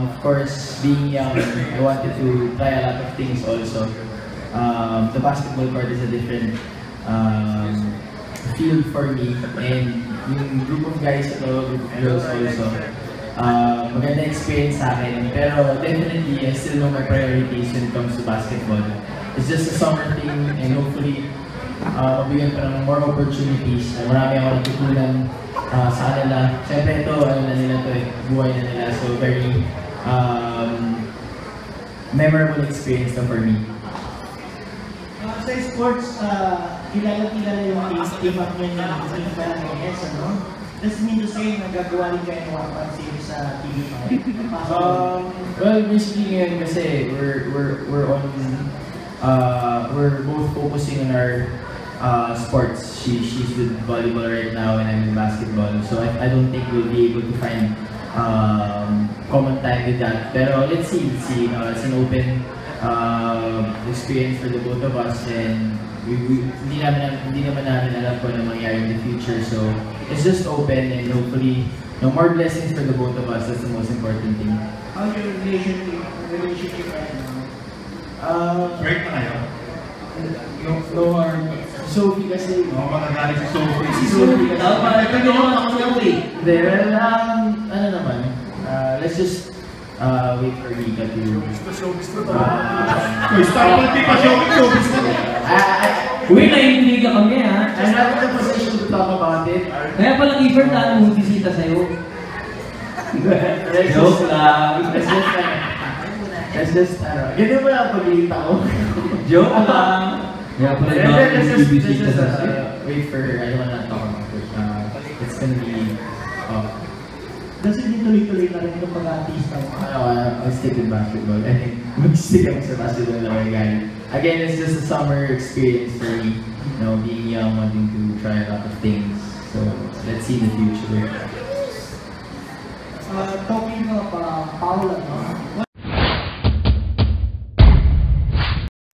Of course, being young, I wanted to try a lot of things also. The basketball court is a different field for me, and yung group of guys ito, group of girls also, maganda experience sa akin. Pero definitely, I still know my priorities when it comes to basketball. It's just a summer thing, and hopefully, mabigyan pa ng more opportunities. Marami ako natutunan sa kanila. Siyempre ito, ano na nila to, buhay na nila. So very memorable experience na for me. Sa sports, kilala-kilala yung team up nyo na yung Balangues, ano? Does it mean to say na gagawa rin kayo ng one-pan sa TV5? Well, basically ngayon kasi we're both focusing on our sports. She's with volleyball right now and I'm in basketball. So I don't think we'll be able to find common time with that. Pero let's see. It's an open experience for the both of us, and hindi naman namin alam kung ano mangyayari in the future. So it's just open, and hopefully more blessings for the both of us. That's the most important thing. How's your relationship right now? Break na kayo? No harm. Sophie kasi. Magagalit si Sophie. Si Sophie kasi. Nagkakaroon ako ng way. Well, ano naman, let's just wait for Mika to... Start mo di pa showbiz na. Uy, naiintriga kami ha. I'm not in the position to talk about it. Kaya palang Iver na ang bisita sa'yo. Joke lang. Let's just, ganyan mo lang pag-iita ko. Joke lang. Kaya pala Let's bisita just sa'yo. wait for her. I don't wanna talk about it. It's gonna be... Kasi di tuloy-tuloy na rin itong pag-artista mo. I'll stick with basketball. I think mag-stick ako sa basketball na mga Again, it's just a summer experience for me. You know, being young, wanting to try a lot of things. So, let's see in the future. Talking about Paula, no?